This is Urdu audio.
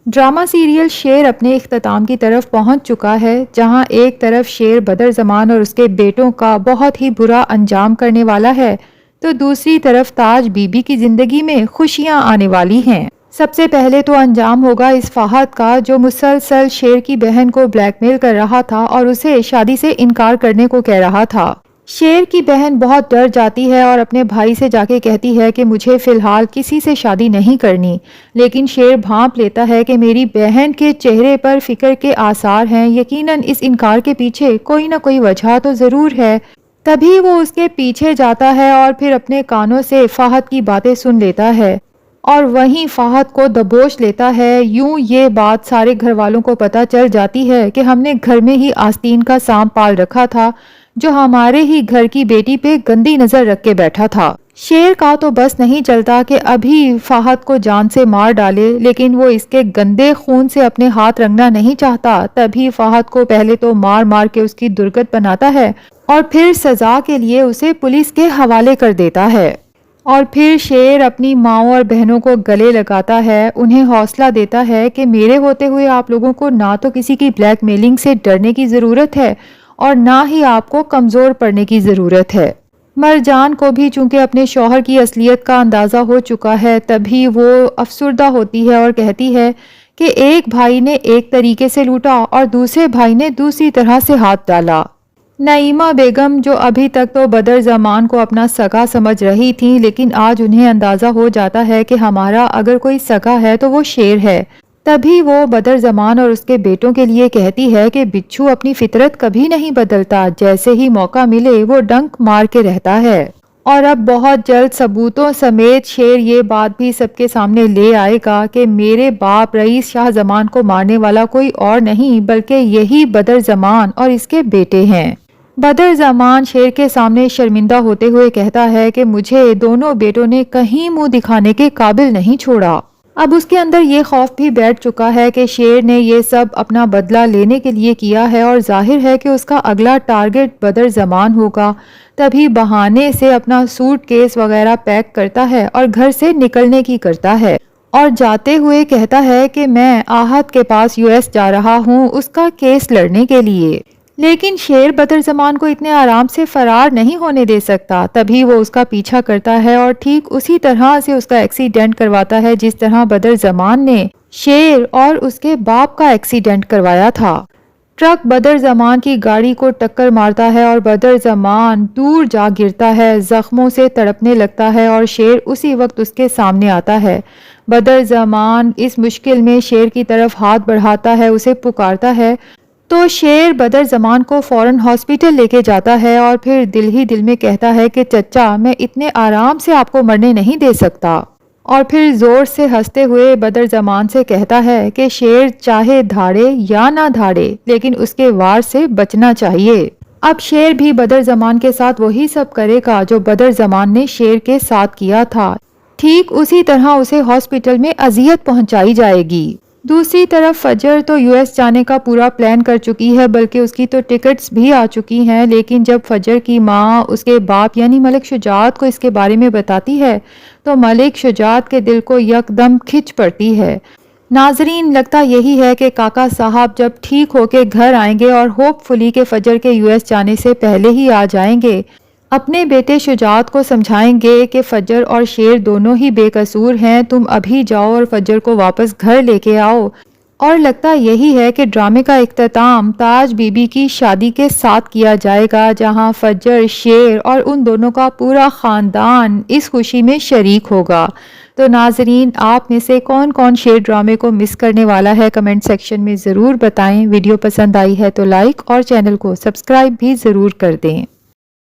ڈرامہ سیریل شیر اپنے اختتام کی طرف پہنچ چکا ہے، جہاں ایک طرف شیر بدر زمان اور اس کے بیٹوں کا بہت ہی برا انجام کرنے والا ہے تو دوسری طرف تاج بی بی کی زندگی میں خوشیاں آنے والی ہیں۔ سب سے پہلے تو انجام ہوگا اس فہد کا، جو مسلسل شیر کی بہن کو بلیک میل کر رہا تھا اور اسے شادی سے انکار کرنے کو کہہ رہا تھا۔ شیر کی بہن بہت ڈر جاتی ہے اور اپنے بھائی سے جا کے کہتی ہے کہ مجھے فی الحال کسی سے شادی نہیں کرنی، لیکن شیر بھانپ لیتا ہے کہ میری بہن کے چہرے پر فکر کے آثار ہیں، یقیناً اس انکار کے پیچھے کوئی نہ کوئی وجہ تو ضرور ہے۔ تبھی وہ اس کے پیچھے جاتا ہے اور پھر اپنے کانوں سے فہد کی باتیں سن لیتا ہے اور وہیں فہد کو دبوچ لیتا ہے۔ یوں یہ بات سارے گھر والوں کو پتہ چل جاتی ہے کہ ہم نے گھر میں ہی آستین کا سانپ پال رکھا تھا، جو ہمارے ہی گھر کی بیٹی پہ گندی نظر رکھ کے بیٹھا تھا۔ شیر کا تو بس نہیں چلتا کہ ابھی فہد کو جان سے مار ڈالے، لیکن وہ اس کے گندے خون سے اپنے ہاتھ رنگنا نہیں چاہتا۔ تبھی فہد کو پہلے تو مار مار کے اس کی درگت بناتا ہے اور پھر سزا کے لیے اسے پولیس کے حوالے کر دیتا ہے۔ اور پھر شیر اپنی ماؤں اور بہنوں کو گلے لگاتا ہے، انہیں حوصلہ دیتا ہے کہ میرے ہوتے ہوئے آپ لوگوں کو نہ تو کسی کی بلیک میلنگ سے ڈرنے کی ضرورت ہے اور نہ ہی آپ کو کمزور پڑنے کی ضرورت ہے۔ مرجان کو بھی چونکہ اپنے شوہر کی اصلیت کا اندازہ ہو چکا ہے، تبھی وہ افسردہ ہوتی ہے اور کہتی ہے کہ ایک بھائی نے ایک طریقے سے لوٹا اور دوسرے بھائی نے دوسری طرح سے ہاتھ ڈالا۔ نعیمہ بیگم، جو ابھی تک تو بدر زمان کو اپنا سگا سمجھ رہی تھی، لیکن آج انہیں اندازہ ہو جاتا ہے کہ ہمارا اگر کوئی سگا ہے تو وہ شیر ہے، تبھی وہ بدر زمان اور اس کے بیٹوں کے لیے کہتی ہے کہ بچھو اپنی فطرت کبھی نہیں بدلتا، جیسے ہی موقع ملے وہ ڈنک مار کے رہتا ہے۔ اور اب بہت جلد ثبوتوں سمیت شیر یہ بات بھی سب کے سامنے لے آئے گا کہ میرے باپ رئیس شاہ زمان کو مارنے والا کوئی اور نہیں بلکہ یہی بدر زمان اور اس کے بیٹے ہیں۔ بدر زمان شیر کے سامنے شرمندہ ہوتے ہوئے کہتا ہے کہ مجھے دونوں بیٹوں نے کہیں منہ دکھانے کے قابل نہیں چھوڑا۔ اب اس کے اندر یہ خوف بھی بیٹھ چکا ہے کہ شیر نے یہ سب اپنا بدلہ لینے کے لیے کیا ہے اور ظاہر ہے کہ اس کا اگلا ٹارگٹ بدر زمان ہوگا۔ تبھی بہانے سے اپنا سوٹ کیس وغیرہ پیک کرتا ہے اور گھر سے نکلنے کی کرتا ہے اور جاتے ہوئے کہتا ہے کہ میں آہد کے پاس US جا رہا ہوں اس کا کیس لڑنے کے لیے، لیکن شیر بدر زمان کو اتنے آرام سے فرار نہیں ہونے دے سکتا۔ تبھی وہ اس کا پیچھا کرتا ہے اور ٹھیک اسی طرح سے اس کا ایکسیڈنٹ کرواتا ہے جس طرح بدر زمان نے شیر اور اس کے باپ کا ایکسیڈنٹ کروایا تھا۔ ٹرک بدر زمان کی گاڑی کو ٹکر مارتا ہے اور بدر زمان دور جا گرتا ہے، زخموں سے تڑپنے لگتا ہے اور شیر اسی وقت اس کے سامنے آتا ہے۔ بدر زمان اس مشکل میں شیر کی طرف ہاتھ بڑھاتا ہے، اسے پکارتا ہے تو شیر بدر زمان کو فوراً ہاسپٹل لے کے جاتا ہے اور پھر دل ہی دل میں کہتا ہے کہ چچا میں اتنے آرام سے آپ کو مرنے نہیں دے سکتا، اور پھر زور سے ہنستے ہوئے بدر زمان سے کہتا ہے کہ شیر چاہے دھاڑے یا نہ دھاڑے لیکن اس کے وار سے بچنا چاہیے۔ اب شیر بھی بدر زمان کے ساتھ وہی سب کرے گا جو بدر زمان نے شیر کے ساتھ کیا تھا، ٹھیک اسی طرح اسے ہاسپٹل میں اذیت پہنچائی جائے گی۔ دوسری طرف فجر تو US جانے کا پورا پلان کر چکی ہے، بلکہ اس کی تو ٹکٹس بھی آ چکی ہیں، لیکن جب فجر کی ماں اس کے باپ یعنی ملک شجاعت کو اس کے بارے میں بتاتی ہے تو ملک شجاعت کے دل کو یکدم کھچ پڑتی ہے۔ ناظرین، لگتا یہی ہے کہ کاکا صاحب جب ٹھیک ہو کے گھر آئیں گے اور ہوپ فلی کے فجر کے US جانے سے پہلے ہی آ جائیں گے، اپنے بیٹے شجاعت کو سمجھائیں گے کہ فجر اور شیر دونوں ہی بے قصور ہیں، تم ابھی جاؤ اور فجر کو واپس گھر لے کے آؤ۔ اور لگتا یہی ہے کہ ڈرامے کا اختتام تاج بی بی کی شادی کے ساتھ کیا جائے گا، جہاں فجر، شیر اور ان دونوں کا پورا خاندان اس خوشی میں شریک ہوگا۔ تو ناظرین، آپ میں سے کون کون شیر ڈرامے کو مس کرنے والا ہے کمنٹ سیکشن میں ضرور بتائیں۔ ویڈیو پسند آئی ہے تو لائک اور چینل کو سبسکرائب بھی ضرور کر دیں۔